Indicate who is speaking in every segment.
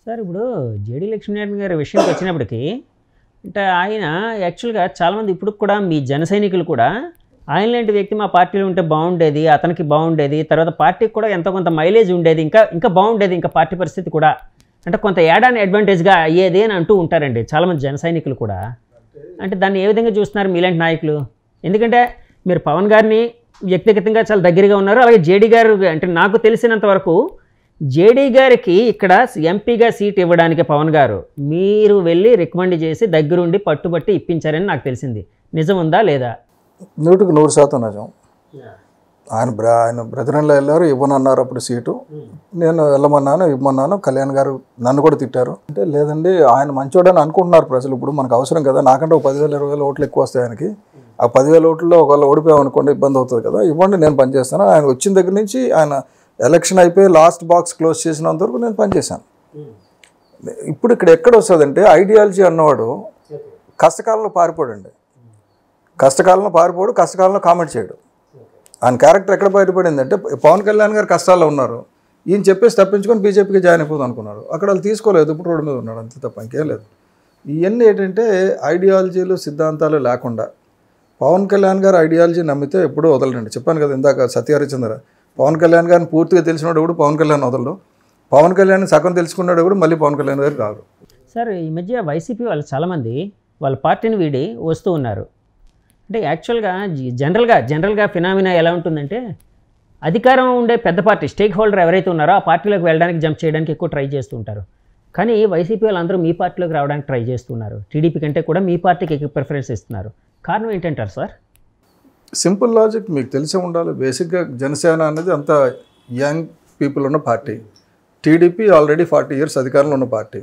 Speaker 1: Sir ఇప్పుడు JD Lakshminarayana గారి విషయానికి వచ్చినప్పటికీ అంటే ఆయన యాక్చువల్గా చాలామంది ఇప్పుడు కూడా మీ జన సైనికులు కూడా ఆయన లాంటి వ్యక్తి మా పార్టీలో ఉంటే బాగుండేది, అతనికి బాగుండేది, తర్వాత పార్టీకి కూడా ఎంతో కొంత మైలేజ్ ఉండేది, ఇంకా బాగుండేది, ఇంకా పార్టీ పరిస్థితి కూడా అంటే కొంత ఏడాది అడ్వాంటేజ్గా అయ్యేది అని అంటూ ఉంటారండి చాలామంది జన సైనికులు కూడా. అంటే దాన్ని ఏ విధంగా చూస్తున్నారు మీలాంటి నాయకులు? ఎందుకంటే మీరు పవన్ గారిని వ్యక్తిగతంగా చాలా దగ్గరగా ఉన్నారు, అలాగే జేడీ గారు అంటే నాకు తెలిసినంత వరకు జేడీ గారికి ఇక్కడ ఎంపీగా సీట్ ఇవ్వడానికి పవన్ గారు మీరు వెళ్ళి రికమెండ్ చేసి దగ్గరుండి పట్టుబట్టి ఇప్పించారని నాకు తెలిసింది. నిజం ఉందా లేదా?
Speaker 2: 100% నిజం. ఆయన బ్రదర్‌ఇన్‌లా వెళ్ళారు, ఇవ్వనన్నారు అప్పుడు సీటు. నేను వెళ్ళమన్నాను, ఇవ్వమన్నాను. కళ్యాణ్ గారు నన్ను కూడా తిట్టారు. అంటే లేదండి ఆయన మంచోడని అనుకుంటున్నారు ప్రజలు. ఇప్పుడు మనకు అవసరం కదా, నాకంటే 10,000 20,000 ఓట్లు ఎక్కువ వస్తాయి ఆయనకి. ఆ 10,000 ఓట్లలో ఒకవేళ ఓడిపోయామనుకోండి ఇబ్బంది అవుతుంది కదా, ఇవ్వండి నేను పనిచేస్తాను. ఆయన వచ్చిన దగ్గర నుంచి ఆయన ఎలక్షన్ అయిపోయి లాస్ట్ బాక్స్ క్లోజ్ చేసినంత వరకు నేను పనిచేశాను. ఇప్పుడు ఇక్కడ ఎక్కడ వస్తుందంటే ఐడియాలజీ అన్నవాడు కష్టకాలంలో పారిపోడండి. కష్టకాలంలో పారిపోడు, కష్టకాలంలో కామెంట్ చేయడు. ఆయన క్యారెక్టర్ ఎక్కడ బయటపడిందంటే పవన్ కళ్యాణ్ గారు కష్టాల్లో ఉన్నారు, ఈయన చెప్పేసి తప్పించుకొని బీజేపీకి జాయిన్ అయిపోతుంది అనుకున్నారు. అక్కడ వాళ్ళు తీసుకోలేదు, ఇప్పుడు రోడ్డు మీద ఉన్నాడు, అంతే తప్ప ఇంకేం లేదు. ఇవన్నీ ఏంటంటే ఐడియాలజీలు సిద్ధాంతాలు లేకుండా పవన్ కళ్యాణ్ గారు ఐడియాలజీ నమ్మితే ఎప్పుడూ వదలరండి. చెప్పాను కదా ఇందాక సత్యహరిచంద్ర, పవన్ కళ్యాణ్ గారిని పూర్తిగా తెలిసినాడు కూడా పవన్ కళ్యాణ్ వదలడు, పవన్ కళ్యాణ్ సగం తెలుసుకున్నాడు కూడా మళ్ళీ పవన్ కళ్యాణ్ గారు రాడు.
Speaker 1: సార్ ఈ మధ్య వైసీపీ వాళ్ళు చాలామంది వాళ్ళ పార్టీని వీడి వస్తూ ఉన్నారు. అంటే యాక్చువల్గా జనరల్గా ఫినామినా ఎలా ఉంటుందంటే అధికారం ఉండే పెద్ద పార్టీ స్టేక్ హోల్డర్ ఎవరైతే ఉన్నారో ఆ పార్టీలోకి వెళ్ళడానికి జంప్ చేయడానికి ఎక్కువ ట్రై చేస్తూ ఉంటారు. కానీ వైసీపీ వాళ్ళందరూ మీ పార్టీలోకి రావడానికి ట్రై చేస్తున్నారు. టీడీపీ కంటే కూడా మీ పార్టీకి ఎక్కువ ప్రిఫరెన్స్ ఇస్తున్నారు. కారణం ఏంటంటారు సార్?
Speaker 2: సింపుల్ లాజిక్ మీకు తెలిసే ఉండాలి. బేసిక్గా జనసేన అనేది అంత యంగ్ పీపుల్ ఉన్న పార్టీ. టీడీపీ ఆల్రెడీ 40 years అధికారంలో ఉన్న పార్టీ.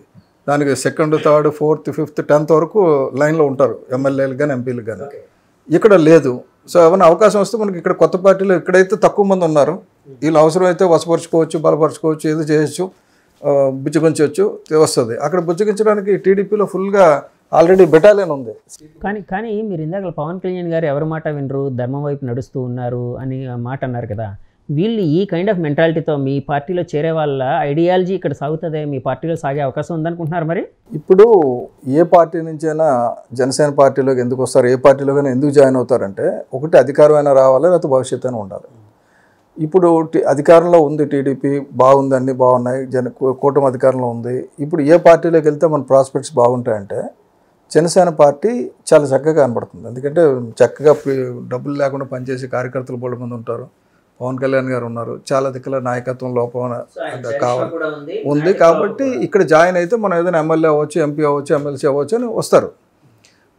Speaker 2: దానికి 2nd, 3rd, 4th, 5th, 10th వరకు లైన్లో ఉంటారు ఎమ్మెల్యేలు కానీ ఎంపీలు కానీ. ఇక్కడ లేదు. సో ఏమైనా అవకాశం వస్తే మనకి ఇక్కడ కొత్త పార్టీలో ఎక్కడైతే తక్కువ మంది ఉన్నారో వీళ్ళు అవసరమైతే వసపరుచుకోవచ్చు, బలపరుచుకోవచ్చు, ఏదో చేయొచ్చు, బుజ్జగించవచ్చు, వస్తుంది. అక్కడ బుజ్జగించడానికి టీడీపీలో ఫుల్గా ఆల్రెడీ బెటాలియన్ ఉంది.
Speaker 1: కానీ మీరు ఇందాక పవన్ కళ్యాణ్ గారు ఎవరి మాట వినరు, ధర్మం వైపు నడుస్తూ ఉన్నారు అని మాట అన్నారు కదా. వీళ్ళు ఈ కైండ్ ఆఫ్ మెంటాలిటీతో మీ పార్టీలో చేరే వాళ్ళ ఐడియాలజీ ఇక్కడ సాగుతుంది, మీ పార్టీలో సాగే అవకాశం ఉందనుకుంటున్నారు మరి?
Speaker 2: ఇప్పుడు ఏ పార్టీ నుంచైనా జనసేన పార్టీలోకి ఎందుకు వస్తారు, ఏ పార్టీలోకైనా ఎందుకు జాయిన్ అవుతారంటే ఒకటి అధికారం అయినా రావాలి, లేకపోతే భవిష్యత్తు అయినా ఉండాలి. ఇప్పుడు అధికారంలో ఉంది టీడీపీ, బాగుంది, అన్నీ బాగున్నాయి, కూటమి అధికారంలో ఉంది. ఇప్పుడు ఏ పార్టీలోకి వెళ్తే మన ప్రాస్పెక్ట్స్ బాగుంటాయంటే జనసేన పార్టీ చాలా చక్కగా కనబడుతుంది. ఎందుకంటే చక్కగా డబ్బులు లేకుండా పనిచేసే కార్యకర్తలు బోళ్ళ మంది ఉంటారు. పవన్ కళ్యాణ్ గారు ఉన్నారు, చాలా దిక్కుల నాయకత్వం లోపం ఉంది. కాబట్టి ఇక్కడ జాయిన్ అయితే మనం ఏదైనా ఎమ్మెల్యే అవ్వచ్చు, ఎంపీ అవ్వచ్చు, ఎమ్మెల్సీ అవ్వచ్చు అని వస్తారు.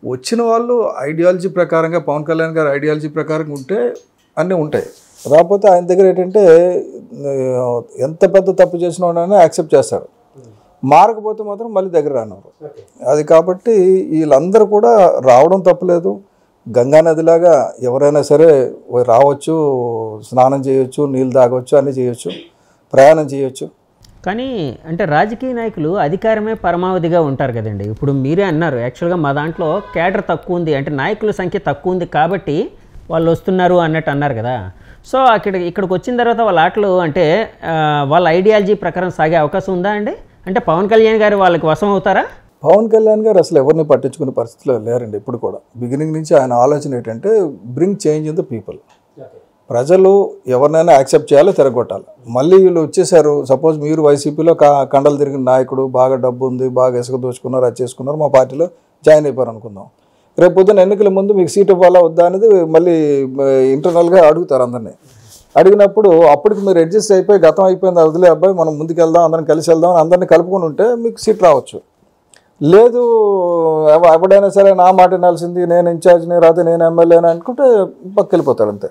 Speaker 2: వచ్చిన వాళ్ళు ఐడియాలజీ ప్రకారంగా పవన్ కళ్యాణ్ గారు ఐడియాలజీ ప్రకారంగా ఉంటే అన్నీ ఉంటాయి. రాకపోతే ఆయన దగ్గర ఏంటంటే ఎంత పెద్ద తప్పు చేసిన వాడైనా యాక్సెప్ట్ చేస్తాడు, మారకపోతే మాత్రం మళ్ళీ దగ్గర రానివ్వరు. అది కాబట్టి వీళ్ళందరూ కూడా రావడం తప్పులేదు. గంగా నదిలాగా ఎవరైనా సరే రావచ్చు, స్నానం చేయొచ్చు, నీళ్ళు తాగవచ్చు, అన్నీ చేయొచ్చు, ప్రయాణం చేయొచ్చు.
Speaker 1: కానీ అంటే రాజకీయ నాయకులు అధికారమే పరమావధిగా ఉంటారు కదండి. ఇప్పుడు మీరే అన్నారు యాక్చువల్గా మా దాంట్లో కేడర్ తక్కువ ఉంది, అంటే నాయకుల సంఖ్య తక్కువ ఉంది కాబట్టి వాళ్ళు వస్తున్నారు అన్నట్టు అన్నారు కదా. సో ఇక్కడికి వచ్చిన తర్వాత వాళ్ళ ఆటలు అంటే వాళ్ళ ఐడియాలజీ ప్రకారం సాగే అవకాశం ఉందా అండి? అంటే పవన్ కళ్యాణ్ గారు వాళ్ళకి వశం అవుతారా?
Speaker 2: పవన్ కళ్యాణ్ గారు అసలు ఎవరిని పట్టించుకునే పరిస్థితిలో లేరండి. ఇప్పుడు కూడా బిగినింగ్ నుంచి ఆయన ఆలోచన ఏంటంటే bring change in the people. ప్రజలు ఎవరినైనా యాక్సెప్ట్ చేయాలి, తిరగొట్టాలి. మళ్ళీ వీళ్ళు వచ్చేసారు, సపోజ్ మీరు వైసీపీలో కండలు తిరిగిన నాయకుడు, బాగా డబ్బు ఉంది, బాగా ఇసుక దోచుకున్నారు, అది చేసుకున్నారు, మా పార్టీలో జాయిన్ అయిపోయారు అనుకుందాం. రేపు పొద్దున్న ఎన్నికల ముందు మీకు సీట్ ఇవ్వాలా వద్దా అనేది మళ్ళీ ఇంటర్నల్గా అడుగుతారు అందరినీ. అడిగినప్పుడు అప్పటికి మీరు అడ్జస్ట్ అయిపోయి గతం అయిపోయింది, వదిలే అబ్బాయి మనం ముందుకు వెళ్దాం, అందరిని కలిసి వెళ్దాం అని అందరినీ కలుపుకొని ఉంటే మీకు సీట్ రావచ్చు. లేదు ఎవడైనా సరే నా మాట వినాల్సింది, నేను ఇన్ఛార్జ్ని, రాతే నేను ఎమ్మెల్యే అని అనుకుంటే పక్కకి వెళ్ళిపోతారు అంతే.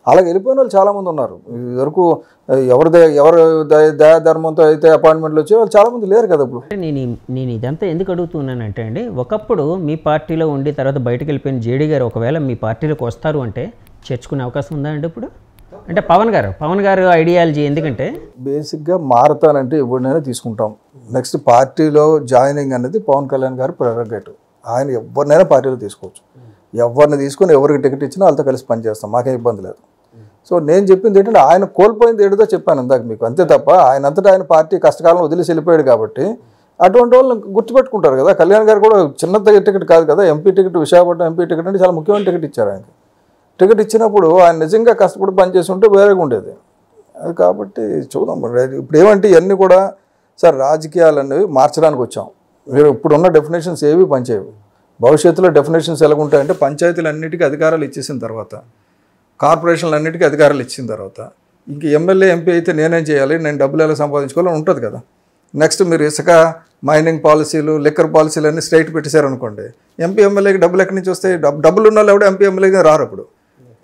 Speaker 2: అలాగే వెళ్ళిపోయిన వాళ్ళు చాలామంది ఉన్నారు. ఇదివరకు ఎవరు దయా ధర్మంతో అయితే అపాయింట్మెంట్లు వచ్చే వాళ్ళు చాలామంది లేరు కదా. ఇప్పుడు
Speaker 1: నేను ఇదంతా ఎందుకు అడుగుతున్నానంటే అండి, ఒకప్పుడు మీ పార్టీలో ఉండి తర్వాత బయటకు వెళ్ళిపోయిన జేడీ గారు ఒకవేళ మీ పార్టీలోకి వస్తారు అంటే చేర్చుకునే అవకాశం ఉందా అండి ఇప్పుడు? అంటే పవన్ గారు ఐడియాలజీ ఎందుకంటే
Speaker 2: బేసిక్గా మారతానంటే ఎవరినైనా తీసుకుంటాం. నెక్స్ట్ పార్టీలో జాయినింగ్ అనేది పవన్ కళ్యాణ్ గారు ప్రెరగేటివ్. ఆయన ఎవరినైనా పార్టీలో తీసుకోవచ్చు. ఎవరిని తీసుకొని ఎవరికి టికెట్ ఇచ్చినా వాళ్ళతో కలిసి పనిచేస్తాం, మాకేం ఇబ్బంది లేదు. సో నేను చెప్పింది ఏంటంటే ఆయన కోల్పోయింది ఏడుదో చెప్పాను ఇందాక మీకు, అంతే తప్ప ఆయన అంతటా ఆయన పార్టీ కష్టకాలం వదిలేసి వెళ్ళిపోయాడు కాబట్టి అటువంటి వాళ్ళని గుర్తుపెట్టుకుంటారు కదా. కళ్యాణ్ గారు కూడా చిన్న టికెట్ కాదు కదా, MP ticket, Visakhapatnam MP ticket అంటే చాలా ముఖ్యమైన టికెట్ ఇచ్చారు ఆయనకి. టికెట్ ఇచ్చినప్పుడు ఆయన నిజంగా కష్టపడి పనిచేసి ఉంటే వేరేగా ఉండేది. అది కాబట్టి చూద్దాం. ఇప్పుడు ఏమంటే ఇవన్నీ కూడా సార్ రాజకీయాలు అనేవి మార్చడానికి వచ్చాం. మీరు ఇప్పుడున్న డెఫినేషన్స్ ఏవి పనిచేయవు. భవిష్యత్తులో డెఫినేషన్స్ ఎలాగుంటాయంటే పంచాయతీలన్నిటికీ అధికారాలు ఇచ్చేసిన తర్వాత, కార్పొరేషన్లన్నిటికీ అధికారాలు ఇచ్చిన తర్వాత ఇంక ఎమ్మెల్యే ఎంపీ అయితే నేనేం చేయాలి, నేను డబ్బులు ఎలా సంపాదించుకోవాలని ఉంటుంది కదా. నెక్స్ట్ మీరు ఇసుక మైనింగ్ పాలసీలు, లిక్కర్ పాలసీలు అన్నీ స్ట్రైట్ పెట్టేశారనుకోండి, ఎంపీ ఎమ్మెల్యేకి డబ్బులు ఎక్కడి నుంచి వస్తాయి? డబ్బులు ఉన్న వాళ్ళు ఎవడో ఎంపీ ఎమ్మెల్యేగా రారు.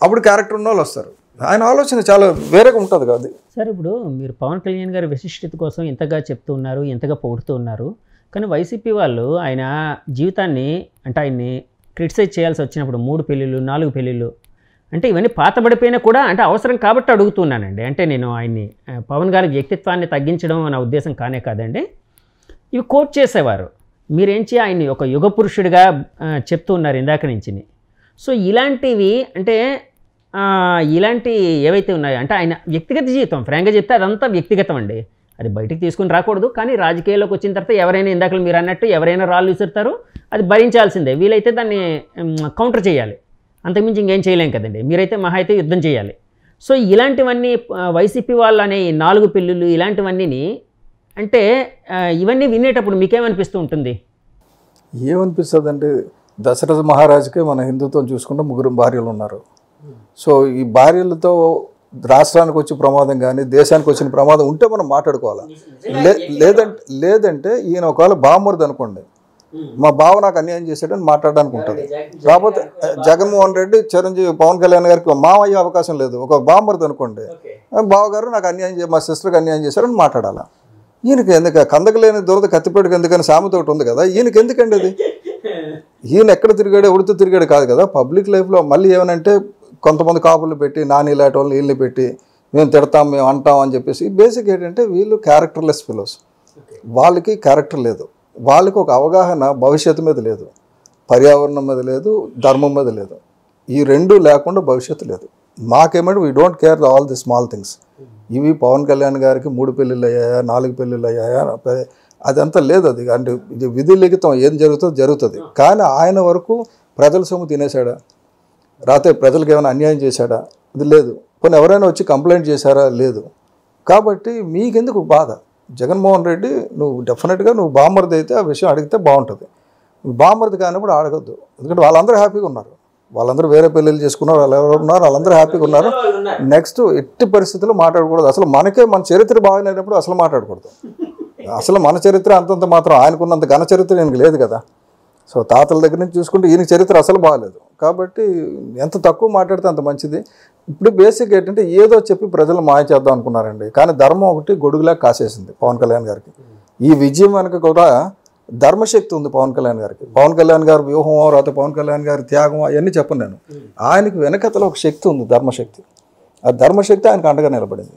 Speaker 2: అప్పుడు క్యారెక్టర్ ఉన్న వాళ్ళు వస్తారు. ఆయన ఆలోచన చాలా వేరేగా ఉంటుంది కదా.
Speaker 1: సార్ ఇప్పుడు మీరు పవన్ కళ్యాణ్ గారి విశిష్టత కోసం ఇంతగా చెప్తూ ఉన్నారు, ఇంతగా పొగుడుతూ ఉన్నారు. కానీ వైసీపీ వాళ్ళు ఆయన జీవితాన్ని అంటే ఆయన్ని క్రిటిసైజ్ చేయాల్సి వచ్చినప్పుడు 3 పెళ్ళిళ్ళు 4 పెళ్ళిళ్ళు అంటే ఇవన్నీ పాతబడిపోయినా కూడా అంటే అవసరం కాబట్టి అడుగుతున్నానండి. అంటే నేను ఆయన్ని పవన్ గారి వ్యక్తిత్వాన్ని తగ్గించడం నా ఉద్దేశం కానే కాదండి. ఇవి కోట్ చేసేవారు. మీరేంచి ఆయన్ని ఒక యుగ పురుషుడిగా చెప్తూ ఉన్నారు ఇందాక నుంచి. సో ఇలాంటివి అంటే ఇలాంటి ఏవైతే ఉన్నాయో అంటే ఆయన వ్యక్తిగత జీవితం ఫ్రాంక్గా చెప్తే అదంతా వ్యక్తిగతం అండి. అది బయటికి తీసుకుని రాకూడదు. కానీ రాజకీయాల్లోకి వచ్చిన తర్వాత ఎవరైనా ఇందాక మీరు అన్నట్టు ఎవరైనా రాళ్ళు విసురుతారు, అది భరించాల్సిందే. వీలైతే దాన్ని కౌంటర్ చేయాలి, అంతకుమించి ఇంకేం చేయలేం కదండి. మీరైతే మహా అయితే యుద్ధం చేయాలి. సో ఇలాంటివన్నీ వైసీపీ వాళ్ళు అనే 4 పెళ్ళిళ్ళు ఇలాంటివన్నీ అంటే ఇవన్నీ వినేటప్పుడు మీకేమనిపిస్తూ ఉంటుంది?
Speaker 2: ఏమనిపిస్తుంది అంటే దశరథ మహారాజుకే మన హిందుత్వం చూసుకుంటే 3 భార్యలు ఉన్నారు. సో ఈ భార్యలతో రాష్ట్రానికి వచ్చే ప్రమాదం కానీ దేశానికి వచ్చిన ప్రమాదం ఉంటే మనం మాట్లాడుకోవాలి. లేదంటే ఈయన ఒకవేళ బామ్మరిది అనుకోండి, మా బావ నాకు అన్యాయం చేశాడని మాట్లాడడానికి ఉంటుంది. కాకపోతే జగన్మోహన్ రెడ్డి చిరంజీవి పవన్ కళ్యాణ్ గారికి మావ అయ్యే అవకాశం లేదు. ఒక బామ్మరిది అనుకోండి, బావగారు నాకు అన్యాయం మా సిస్టర్కి అన్యాయం చేశారని మాట్లాడాలి. ఈయనకి ఎందుకు కందకు లేని దురద కత్తిపేటకు ఎందుకని సామెత ఒకటి ఉంది కదా, ఈయనకి ఎందుకండి అది? ఈయన ఎక్కడ తిరిగాడు, ఎవరితో తిరిగాడు కాదు కదా. పబ్లిక్ లైఫ్లో మళ్ళీ ఏమనంటే కొంతమంది కాపులు పెట్టి నాని ఇలాంటి వాళ్ళని వీళ్ళని పెట్టి మేము తిడతాం మేము అంటాం అని చెప్పేసి బేసిక్ ఏంటంటే వీళ్ళు క్యారెక్టర్లెస్ ఫెలోస్. వాళ్ళకి క్యారెక్టర్ లేదు, వాళ్ళకి ఒక అవగాహన భవిష్యత్తు మీద లేదు, పర్యావరణం మీద లేదు, ధర్మం మీద లేదు. ఈ 2 లేకుండా భవిష్యత్తు లేదు. మాకేమంటే we don't care all the small things. ఇవి పవన్ కళ్యాణ్ గారికి 3 పెళ్ళిళ్ళు అయ్యాయా 4 పెళ్ళిళ్ళు అయ్యాయా అదంతా లేదు. అది అంటే ఇది విధి లిఖితం, ఏం జరుగుతుందో జరుగుతుంది. కానీ ఆయన వరకు ప్రజల సొమ్ము తినేశాడా, రాతే ప్రజలకు ఏమైనా అన్యాయం చేశాడా? అది లేదు. కొన్ని ఎవరైనా వచ్చి కంప్లైంట్ చేశారా? లేదు. కాబట్టి మీకెందుకు బాధ? జగన్మోహన్ రెడ్డి నువ్వు డెఫినెట్గా నువ్వు బామ్మర్ది అయితే ఆ విషయం అడిగితే బాగుంటుంది. బామ్మర్ది కానప్పుడు అడగద్దు. ఎందుకంటే వాళ్ళందరూ హ్యాపీగా ఉన్నారు, వాళ్ళందరూ వేరే పెళ్ళిళ్ళు చేసుకున్నారు, వాళ్ళు ఎవరు ఉన్నారు వాళ్ళందరూ హ్యాపీగా ఉన్నారు. నెక్స్ట్ ఎట్టి పరిస్థితుల్లో మాట్లాడకూడదు. అసలు మనకే మన చరిత్ర బాగాలేనప్పుడు అసలు మాట్లాడకూడదు. అసలు మన చరిత్ర అంతంత మాత్రం, ఆయనకున్నంత ఘన చరిత్ర ఈయనకి లేదు కదా. సో తాతల దగ్గర నుంచి చూసుకుంటే ఈయన చరిత్ర అసలు బాగాలేదు. కాబట్టి ఎంత తక్కువ మాట్లాడితే అంత మంచిది. ఇప్పుడు బేసిక్ ఏంటంటే ఏదో చెప్పి ప్రజలు మాయ చేద్దాం అనుకున్నారండి. కానీ ధర్మం ఒకటి గొడుగులా కాసేసింది పవన్ కళ్యాణ్ గారికి. ఈ విజయం వెనక కూడా ధర్మశక్తి ఉంది పవన్ కళ్యాణ్ గారికి. పవన్ కళ్యాణ్ గారి వ్యూహం, తర్వాత పవన్ కళ్యాణ్ గారి త్యాగం అవన్నీ చెప్పను నేను. ఆయనకి వెనకతలో ఒక శక్తి ఉంది, ధర్మశక్తి. ఆ ధర్మశక్తి ఆయనకు అండగా నిలబడింది.